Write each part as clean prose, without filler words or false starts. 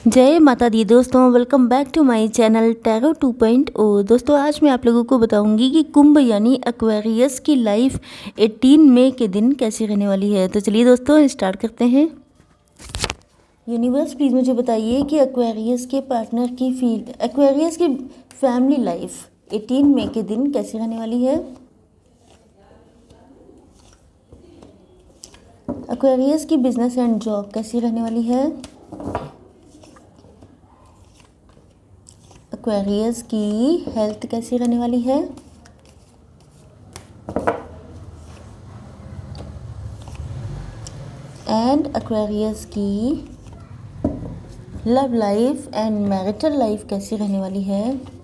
जय माता दी दोस्तों, welcome back to my channel tarot 2.0। दोस्तों आज मैं आप लोगों को बताऊंगी कि कुंभ यानी एक्वेरियस की लाइफ 18 मई के दिन कैसी रहने वाली है। तो चलिए दोस्तों स्टार्ट करते हैं। यूनिवर्स प्लीज़ मुझे बताइए कि एक्वेरियस के पार्टनर की एक्वेरियस की फैमिली लाइफ 18 मई के दिन कैसी रहने वाली है। एक्वेरियस की बिजनेस एंड जॉब कैसी रहने वाली है। एक्वेरियस की हेल्थ कैसी रहने वाली है। एंड एक्वेरियस की love life and marital life कैसी रहने वाली है।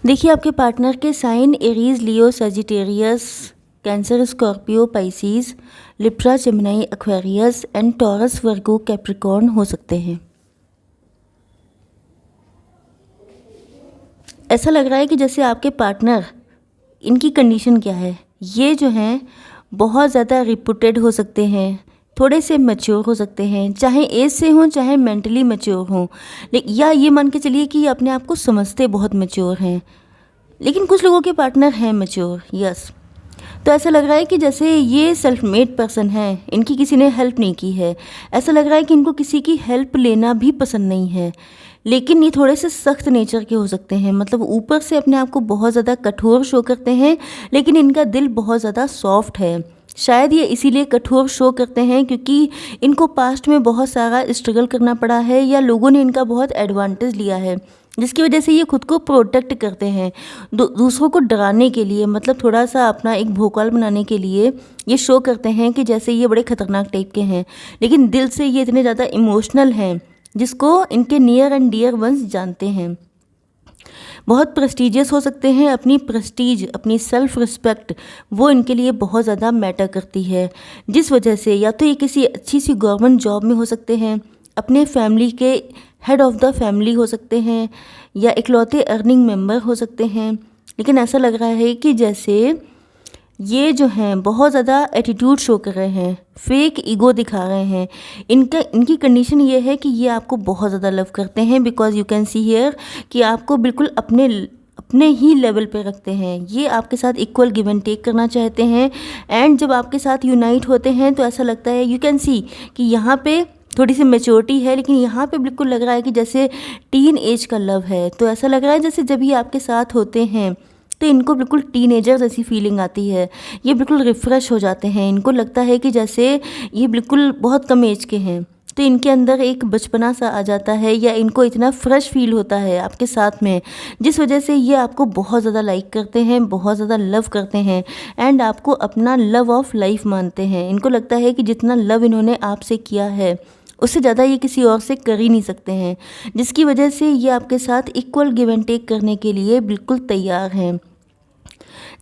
देखिए आपके पार्टनर के sign Aries, Leo, Sagittarius, Cancer, Scorpio, Pisces, Libra, Gemini, Aquarius and Taurus, Virgo, Capricorn हो सकते हैं। ऐसा लग रहा है कि जैसे आपके पार्टनर, इनकी कंडीशन क्या है, ये जो हैं बहुत ज़्यादा रिपुटेड हो सकते हैं, थोड़े से मैच्योर हो सकते हैं, चाहे एज से हों चाहे मेंटली मैच्योर हों, या ये मान के चलिए कि अपने आप को समझते बहुत मैच्योर हैं। लेकिन कुछ लोगों के पार्टनर हैं मैच्योर, यस। तो ऐसा लग रहा है कि जैसे ये सेल्फ मेड पर्सन है, इनकी किसी ने हेल्प नहीं की है। ऐसा लग रहा है कि इनको किसी की हेल्प लेना भी पसंद नहीं है। लेकिन ये थोड़े से सख्त नेचर के हो सकते हैं, मतलब ऊपर से अपने आप को बहुत ज़्यादा कठोर शो करते हैं, लेकिन इनका दिल बहुत ज़्यादा सॉफ्ट है। शायद ये इसीलिए कठोर शो करते हैं क्योंकि इनको पास्ट में बहुत सारा स्ट्रगल करना पड़ा है, या लोगों ने इनका बहुत एडवांटेज लिया है, जिसकी वजह से ये खुद को प्रोटेक्ट करते हैं दूसरों को डराने के लिए, मतलब थोड़ा सा अपना एक भोकाल बनाने के लिए ये शो करते हैं कि जैसे ये बड़े खतरनाक टाइप के हैं। लेकिन दिल से ये इतने ज़्यादा इमोशनल हैं, जिसको इनके नियर एंड डियर वंस जानते हैं। बहुत प्रेस्टिजियस हो सकते हैं, अपनी प्रेस्टीज, अपनी सेल्फ रिस्पेक्ट, वो इनके लिए बहुत ज़्यादा मैटर करती है, जिस वजह से या तो ये किसी अच्छी सी गवर्नमेंट जॉब में हो सकते हैं, अपने फैमिली के हेड ऑफ़ द फैमिली हो सकते हैं, या इकलौते अर्निंग मेंबर हो सकते हैं। लेकिन ऐसा लग रहा है कि जैसे ये जो हैं बहुत ज़्यादा एटीट्यूड शो कर रहे हैं, फेक ईगो दिखा रहे हैं। इनकी कंडीशन ये है कि ये आपको बहुत ज़्यादा लव करते हैं, because you can see here कि आपको बिल्कुल अपने ही लेवल पे रखते हैं। ये आपके साथ इक्वल गिव एंड टेक करना चाहते हैं। एंड जब आपके साथ यूनाइट होते हैं तो ऐसा लगता है, यू कैन सी कि यहाँ पे थोड़ी सी मेच्योरिटी है, लेकिन यहाँ पे बिल्कुल लग रहा है कि जैसे टीन एज का लव है। तो ऐसा लग रहा है जैसे जब ये आपके साथ होते हैं तो इनको बिल्कुल टीनेजर जैसी फीलिंग आती है, ये बिल्कुल रिफ़्रेश हो जाते हैं। इनको लगता है कि जैसे ये बिल्कुल बहुत कम एज के हैं, तो इनके अंदर एक बचपना सा आ जाता है, या इनको इतना फ्रेश फील होता है आपके साथ में, जिस वजह से ये आपको बहुत ज़्यादा लाइक करते हैं, बहुत ज़्यादा लव करते हैं, एंड आपको अपना लव ऑफ लाइफ मानते हैं। इनको लगता है कि जितना लव इन्होंने आपसे किया है उससे ज़्यादा ये किसी और से कर ही नहीं सकते हैं, जिसकी वजह से ये आपके साथ इक्वल गिव एंड टेक करने के लिए बिल्कुल तैयार हैं।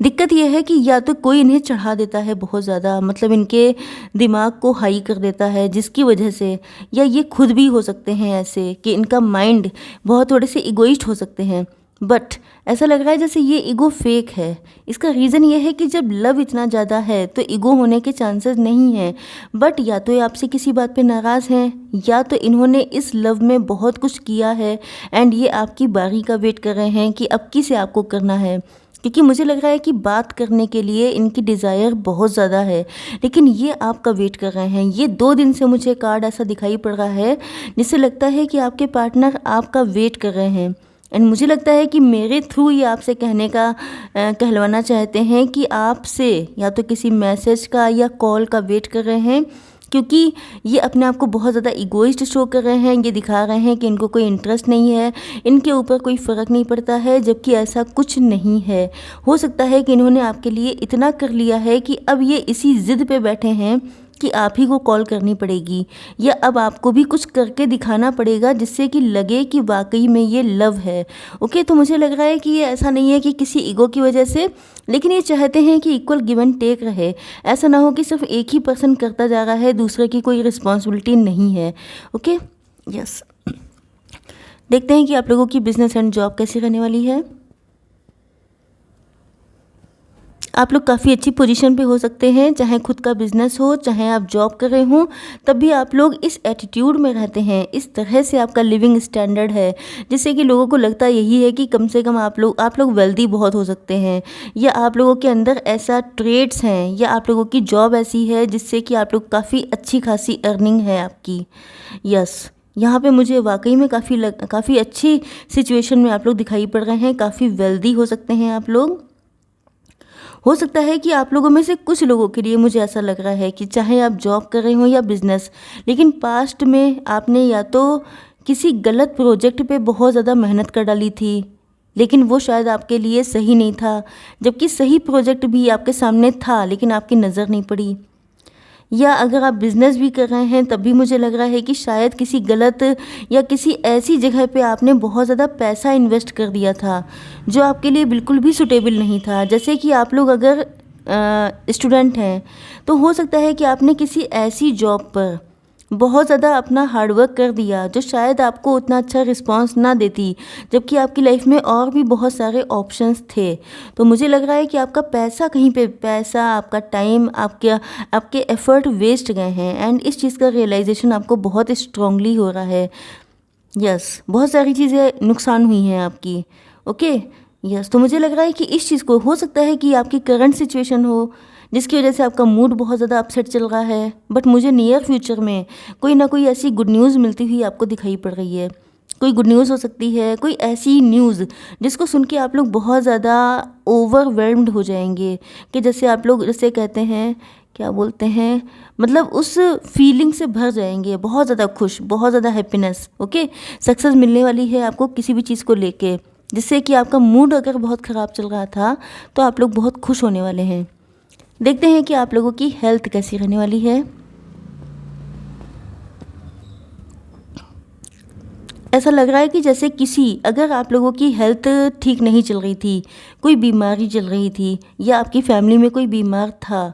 दिक्कत यह है कि या तो कोई इन्हें चढ़ा देता है बहुत ज़्यादा, मतलब इनके दिमाग को हाई कर देता है, जिसकी वजह से, या ये खुद भी हो सकते हैं ऐसे कि इनका माइंड बहुत थोड़े से इगोइस्ट हो सकते हैं। बट ऐसा लग रहा है जैसे ये ईगो फेक है। इसका रीज़न ये है कि जब लव इतना ज़्यादा है तो ईगो होने के चांसेस नहीं हैं। बट या तो ये आपसे किसी बात पे नाराज़ हैं, या तो इन्होंने इस लव में बहुत कुछ किया है एंड ये आपकी बारी का वेट कर रहे हैं कि अब किसे आपको करना है। क्योंकि मुझे लग रहा है कि बात करने के लिए इनकी डिज़ायर बहुत ज़्यादा है, लेकिन ये आपका वेट कर रहे हैं। ये 2 दिन से मुझे कार्ड ऐसा दिखाई पड़ रहा है जिससे लगता है कि आपके पार्टनर आपका वेट कर रहे हैं। एंड मुझे लगता है कि मेरे थ्रू ये आपसे कहलवाना चाहते हैं कि आपसे या तो किसी मैसेज का या कॉल का वेट कर रहे हैं, क्योंकि ये अपने आप को बहुत ज़्यादा इगोइस्ट शो कर रहे हैं। ये दिखा रहे हैं कि इनको कोई इंटरेस्ट नहीं है, इनके ऊपर कोई फ़र्क नहीं पड़ता है, जबकि ऐसा कुछ नहीं है। हो सकता है कि इन्होंने आपके लिए इतना कर लिया है कि अब ये इसी ज़िद पे बैठे हैं कि आप ही को कॉल करनी पड़ेगी, या अब आपको भी कुछ करके दिखाना पड़ेगा जिससे कि लगे कि वाकई में ये लव है। ओके, तो मुझे लग रहा है कि ये ऐसा नहीं है कि किसी ईगो की वजह से, लेकिन ये चाहते हैं कि इक्वल गिव एंड टेक रहे। ऐसा ना हो कि सिर्फ एक ही पर्सन करता जा रहा है, दूसरे की कोई रिस्पॉन्सिबिलिटी नहीं है। ओके, यस, देखते हैं कि आप लोगों की बिजनेस एंड जॉब कैसी रहने वाली है। आप लोग काफ़ी अच्छी पोजीशन पे हो सकते हैं, चाहे खुद का बिजनेस हो, चाहे आप जॉब कर रहे हों, तब भी आप लोग इस एटीट्यूड में रहते हैं, इस तरह से आपका लिविंग स्टैंडर्ड है, जिससे कि लोगों को लगता यही है कि कम से कम आप लोग वेल्दी बहुत हो सकते हैं, या आप लोगों के अंदर ऐसा ट्रेड्स हैं, या आप लोगों की जॉब ऐसी है जिससे कि आप लोग काफ़ी अच्छी खासी अर्निंग है आपकी। यस, यहाँ पे मुझे वाकई में काफ़ी अच्छी सिचुएशन में आप लोग दिखाई पड़ रहे हैं, काफ़ी वेल्दी हो सकते हैं आप लोग। हो सकता है कि आप लोगों में से कुछ लोगों के लिए मुझे ऐसा लग रहा है कि चाहे आप जॉब कर रहे हो या बिजनेस, लेकिन पास्ट में आपने या तो किसी गलत प्रोजेक्ट पे बहुत ज़्यादा मेहनत कर डाली थी, लेकिन वो शायद आपके लिए सही नहीं था, जबकि सही प्रोजेक्ट भी आपके सामने था लेकिन आपकी नज़र नहीं पड़ी। या अगर आप बिज़नेस भी कर रहे हैं तब भी मुझे लग रहा है कि शायद किसी गलत या किसी ऐसी जगह पे आपने बहुत ज़्यादा पैसा इन्वेस्ट कर दिया था जो आपके लिए बिल्कुल भी सूटेबल नहीं था। जैसे कि आप लोग अगर स्टूडेंट हैं तो हो सकता है कि आपने किसी ऐसी जॉब पर बहुत ज़्यादा अपना हार्डवर्क कर दिया जो शायद आपको उतना अच्छा रिस्पांस ना देती, जबकि आपकी लाइफ में और भी बहुत सारे ऑप्शंस थे। तो मुझे लग रहा है कि आपका पैसा, आपका टाइम, आपके एफ़र्ट वेस्ट गए हैं, एंड इस चीज़ का रियलाइजेशन आपको बहुत स्ट्रांगली हो रहा है। यस, बहुत सारी चीज़ें नुकसान हुई हैं आपकी। ओके, यस, तो मुझे लग रहा है कि इस चीज़ को हो सकता है कि आपकी करंट सिचुएशन हो जिसकी वजह से आपका मूड बहुत ज़्यादा अपसेट चल रहा है, बट मुझे नियर फ्यूचर में कोई ना कोई ऐसी गुड न्यूज़ मिलती हुई आपको दिखाई पड़ रही है। कोई गुड न्यूज़ हो सकती है, कोई ऐसी न्यूज़ जिसको सुन के आप लोग बहुत ज़्यादा ओवरवेल्म्ड हो जाएंगे, कि जैसे आप लोग जैसे कहते हैं, क्या बोलते हैं, मतलब उस फीलिंग से भर जाएंगे, बहुत ज़्यादा खुश, बहुत ज़्यादा हैप्पीनेस। ओके, सक्सेस मिलने वाली है आपको किसी भी चीज़ को लेके, जिससे कि आपका मूड अगर बहुत ख़राब चल रहा था तो आप लोग बहुत खुश होने वाले हैं। देखते हैं कि आप लोगों की हेल्थ कैसी रहने वाली है। ऐसा लग रहा है कि जैसे अगर आप लोगों की हेल्थ ठीक नहीं चल रही थी, कोई बीमारी चल रही थी, या आपकी फैमिली में कोई बीमार था,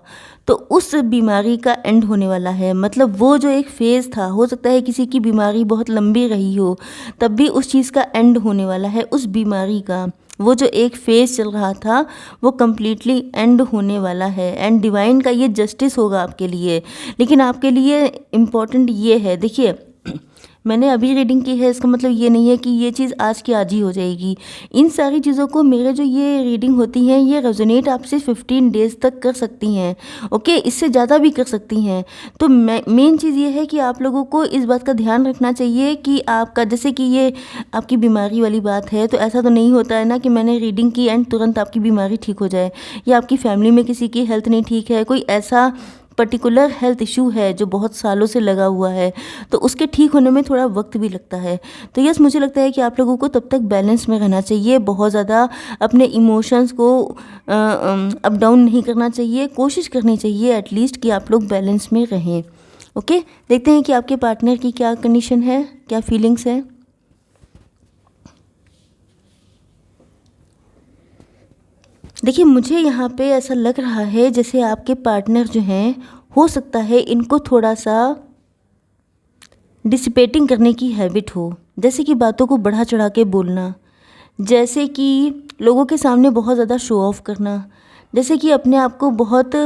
तो उस बीमारी का एंड होने वाला है। मतलब वो जो एक फेज़ था, हो सकता है किसी की बीमारी बहुत लंबी रही हो, तब भी उस चीज़ का एंड होने वाला है। उस बीमारी का वो जो एक फेज़ चल रहा था वो कम्प्लीटली एंड होने वाला है, एंड डिवाइन का ये जस्टिस होगा आपके लिए। लेकिन आपके लिए इम्पॉर्टेंट ये है, देखिए मैंने अभी रीडिंग की है, इसका मतलब ये नहीं है कि ये चीज़ आज की आज ही हो जाएगी। इन सारी चीज़ों को, मेरे जो ये रीडिंग होती हैं, ये रेजोनेट आपसे 15 डेज़ तक कर सकती हैं। ओके, इससे ज़्यादा भी कर सकती हैं। तो मेन चीज़ ये है कि आप लोगों को इस बात का ध्यान रखना चाहिए कि आपका, जैसे कि ये आपकी बीमारी वाली बात है, तो ऐसा तो नहीं होता है ना कि मैंने रीडिंग की एंड तुरंत आपकी बीमारी ठीक हो जाए, या आपकी फैमिली में किसी की हेल्थ नहीं ठीक है, कोई ऐसा पर्टिकुलर हेल्थ इशू है जो बहुत सालों से लगा हुआ है, तो उसके ठीक होने में थोड़ा वक्त भी लगता है। तो यस, मुझे लगता है कि आप लोगों को तब तक बैलेंस में रहना चाहिए, बहुत ज़्यादा अपने इमोशंस को अप डाउन नहीं करना चाहिए, कोशिश करनी चाहिए एटलीस्ट कि आप लोग बैलेंस में रहें। ओके, देखते हैं कि आपके पार्टनर की क्या कंडीशन है, क्या फीलिंग्स है। देखिए, मुझे यहाँ पे ऐसा लग रहा है जैसे आपके पार्टनर जो हैं, हो सकता है इनको थोड़ा सा डिसिपेटिंग करने की हैबिट हो, जैसे कि बातों को बढ़ा चढ़ा के बोलना, जैसे कि लोगों के सामने बहुत ज़्यादा शो ऑफ करना, जैसे कि अपने आप को बहुत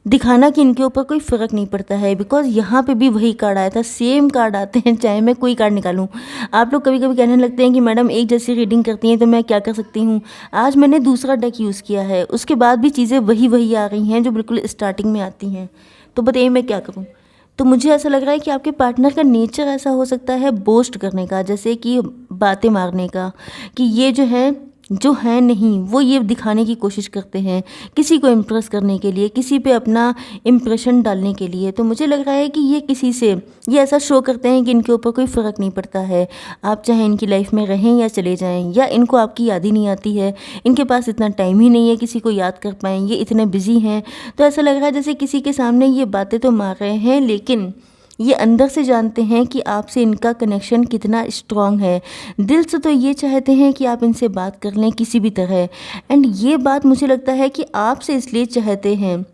दिखाना कि इनके ऊपर कोई फ़र्क नहीं पड़ता है। बिकॉज़ यहाँ पे भी वही कार्ड आया था, सेम कार्ड आते हैं चाहे मैं कोई कार्ड निकालूँ। आप लोग कभी कभी कहने लगते हैं कि मैडम एक जैसी रीडिंग करती हैं तो मैं क्या कर सकती हूँ। आज मैंने दूसरा डेक यूज़ किया है, उसके बाद भी चीज़ें वही आ रही हैं जो बिल्कुल स्टार्टिंग में आती हैं, तो बताइए मैं क्या करूँ। तो मुझे ऐसा लग रहा है कि आपके पार्टनर का नेचर ऐसा हो सकता है बोस्ट करने का, जैसे कि बातें मारने का, कि ये जो है नहीं, वो ये दिखाने की कोशिश करते हैं किसी को इम्प्रेस करने के लिए, किसी पे अपना इम्प्रेशन डालने के लिए। तो मुझे लग रहा है कि ये ऐसा शो करते हैं कि इनके ऊपर कोई फ़र्क नहीं पड़ता है, आप चाहे इनकी लाइफ में रहें या चले जाएं, या इनको आपकी याद ही नहीं आती है, इनके पास इतना टाइम ही नहीं है किसी को याद कर पाएँ, ये इतने बिजी हैं। तो ऐसा लग रहा है जैसे किसी के सामने ये बातें तो मार रहे हैं, लेकिन ये अंदर से जानते हैं कि आपसे इनका कनेक्शन कितना स्ट्रॉन्ग है। दिल से तो ये चाहते हैं कि आप इनसे बात कर लें किसी भी तरह, एंड ये बात मुझे लगता है कि आपसे इसलिए चाहते हैं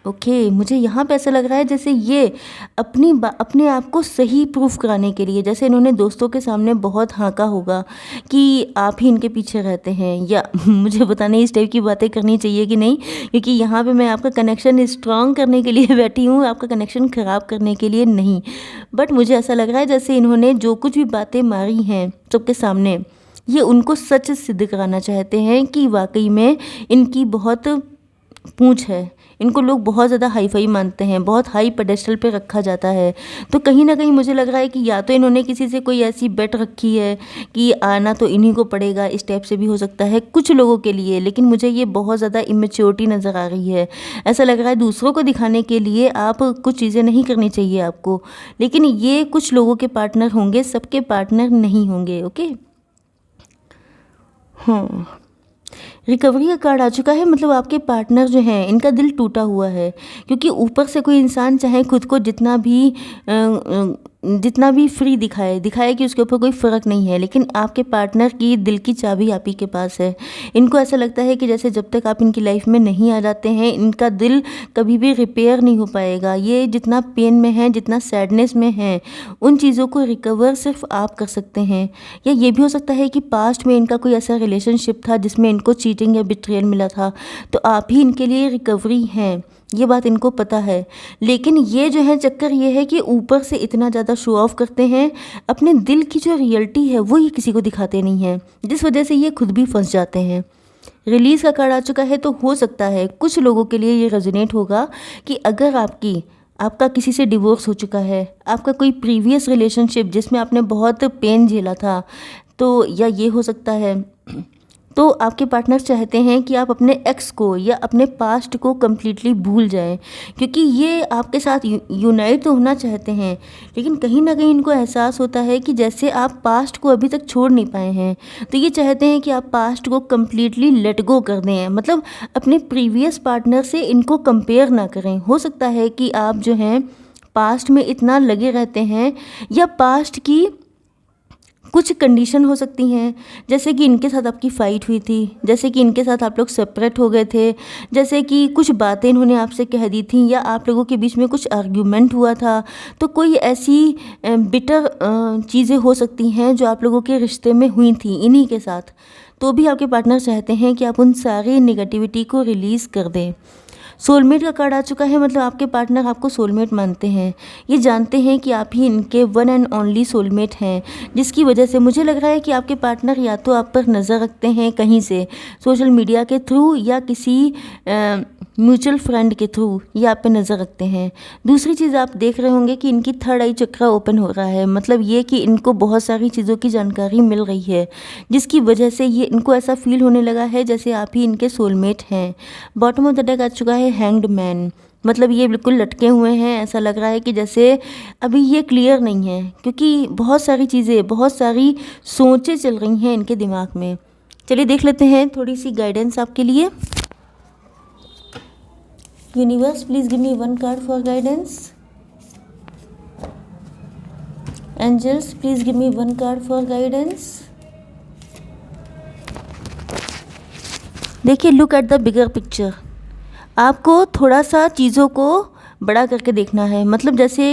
ओके, मुझे यहाँ पे ऐसा लग रहा है जैसे ये अपने आप को सही प्रूफ कराने के लिए, जैसे इन्होंने दोस्तों के सामने बहुत हाँका होगा कि आप ही इनके पीछे रहते हैं, या मुझे पता नहीं इस टाइप की बातें करनी चाहिए कि नहीं, क्योंकि यहाँ पे मैं आपका कनेक्शन स्ट्रॉन्ग करने के लिए बैठी हूँ, आपका कनेक्शन ख़राब करने के लिए नहीं। बट मुझे ऐसा लग रहा है जैसे इन्होंने जो कुछ भी बातें मारी हैं सबके सामने, ये उनको सच सिद्ध कराना चाहते हैं कि वाकई में इनकी बहुत पूंछ है, इनको लोग बहुत ज़्यादा हाई फाई मानते हैं, बहुत हाई पेडेस्टल पे रखा जाता है। तो कहीं ना कहीं मुझे लग रहा है कि या तो इन्होंने किसी से कोई ऐसी बेट रखी है कि आना तो इन्हीं को पड़ेगा, इस टाइप से भी हो सकता है कुछ लोगों के लिए। लेकिन मुझे ये बहुत ज़्यादा इमेच्योरिटी नज़र आ रही है। ऐसा लग रहा है दूसरों को दिखाने के लिए आप कुछ चीज़ें नहीं करनी चाहिए आपको, लेकिन ये कुछ लोगों के पार्टनर होंगे, सबके पार्टनर नहीं होंगे। ओके, हाँ, रिकवरी का कार्ड आ चुका है, मतलब आपके पार्टनर जो हैं इनका दिल टूटा हुआ है, क्योंकि ऊपर से कोई इंसान चाहे खुद को जितना भी फ्री दिखाए कि उसके ऊपर कोई फ़र्क नहीं है, लेकिन आपके पार्टनर की दिल की चाबी आप ही के पास है। इनको ऐसा लगता है कि जैसे जब तक आप इनकी लाइफ में नहीं आ जाते हैं, इनका दिल कभी भी रिपेयर नहीं हो पाएगा। ये जितना पेन में है, जितना सैडनेस में है, उन चीज़ों को रिकवर सिर्फ आप कर सकते हैं। या ये भी हो सकता है कि पास्ट में इनका कोई ऐसा रिलेशनशिप था जिसमें इनको चीटिंग या बिट्रेयल मिला था, तो आप ही इनके लिए रिकवरी हैं, ये बात इनको पता है। लेकिन ये जो है चक्कर ये है कि ऊपर से इतना ज़्यादा शो ऑफ करते हैं, अपने दिल की जो रियलिटी है वो ये किसी को दिखाते नहीं हैं, जिस वजह से ये खुद भी फंस जाते हैं। रिलीज़ का कार्ड आ चुका है, तो हो सकता है कुछ लोगों के लिए ये रेजोनेट होगा कि अगर आपका किसी से डिवोर्स हो चुका है, आपका कोई प्रीवियस रिलेशनशिप जिसमें आपने बहुत पेन झेला था, तो या ये हो सकता है तो आपके पार्टनर चाहते हैं कि आप अपने एक्स को या अपने पास्ट को कम्प्लीटली भूल जाएं, क्योंकि ये आपके साथ यूनाइट तो होना चाहते हैं, लेकिन कहीं ना कहीं इनको एहसास होता है कि जैसे आप पास्ट को अभी तक छोड़ नहीं पाए हैं, तो ये चाहते हैं कि आप पास्ट को कम्प्लीटली लेट गो कर दें, मतलब अपने प्रीवियस पार्टनर से इनको कंपेयर ना करें। हो सकता है कि आप जो हैं पास्ट में इतना लगे रहते हैं, या पास्ट की कुछ कंडीशन हो सकती हैं, जैसे कि इनके साथ आपकी फ़ाइट हुई थी, जैसे कि इनके साथ आप लोग सेपरेट हो गए थे, जैसे कि कुछ बातें इन्होंने आपसे कह दी थी, या आप लोगों के बीच में कुछ आर्ग्यूमेंट हुआ था। तो कोई ऐसी बिटर चीज़ें हो सकती हैं जो आप लोगों के रिश्ते में हुई थी इन्हीं के साथ, तो भी आपके पार्टनर चाहते हैं कि आप उन सारी नेगेटिविटी को रिलीज़ कर दें। सोलमेट का कार्ड आ चुका है, मतलब आपके पार्टनर आपको सोलमेट मानते हैं, ये जानते हैं कि आप ही इनके वन एंड ओनली सोलमेट हैं, जिसकी वजह से मुझे लग रहा है कि आपके पार्टनर या तो आप पर नज़र रखते हैं कहीं से, सोशल मीडिया के थ्रू या किसी म्यूचुअल फ्रेंड के थ्रू, ये आप पे नज़र रखते हैं। दूसरी चीज़ आप देख रहे होंगे कि इनकी थर्ड आई चक्रा ओपन हो रहा है, मतलब ये कि इनको बहुत सारी चीज़ों की जानकारी मिल रही है, जिसकी वजह से ये इनको ऐसा फील होने लगा है जैसे आप ही इनके सोलमेट हैं। बॉटम ऑफ द डेक आ चुका है हैंग्ड मैन, मतलब ये बिल्कुल लटके हुए हैं, ऐसा लग रहा है कि जैसे अभी ये क्लियर नहीं है, क्योंकि बहुत सारी चीज़ें, बहुत सारी सोचें चल रही हैं इनके दिमाग में। चलिए देख लेते हैं थोड़ी सी गाइडेंस आपके लिए। Universe please give me one card for guidance. Angels please give me one card for guidance. देखिए, look at the bigger picture, आपको थोड़ा सा चीज़ों को बड़ा करके देखना है, मतलब जैसे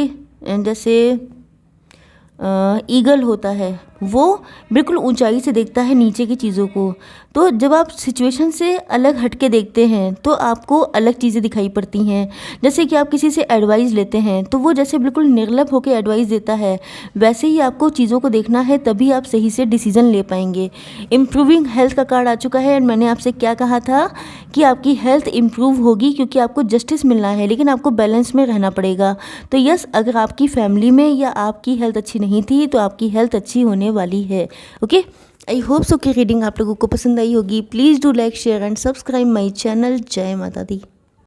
ईगल होता है, वो बिल्कुल ऊंचाई से देखता है नीचे की चीज़ों को, तो जब आप सिचुएशन से अलग हट के देखते हैं तो आपको अलग चीज़ें दिखाई पड़ती हैं। जैसे कि आप किसी से एडवाइस लेते हैं तो वो जैसे बिल्कुल निर्लभ होकर एडवाइस देता है, वैसे ही आपको चीज़ों को देखना है, तभी आप सही से डिसीजन ले पाएंगे। इम्प्रूविंग हेल्थ का कार्ड आ चुका है, एंड मैंने आपसे क्या कहा था कि आपकी हेल्थ इम्प्रूव होगी, क्योंकि आपको जस्टिस मिलना है, लेकिन आपको बैलेंस में रहना पड़ेगा। तो यस, अगर आपकी फैमिली में या आपकी हेल्थ अच्छी नहीं थी तो आपकी हेल्थ अच्छी होने वाली है। ओके, आई होप सो कि रीडिंग आप लोगों को पसंद आई होगी। Please do like, share and subscribe my channel. जय माता दी।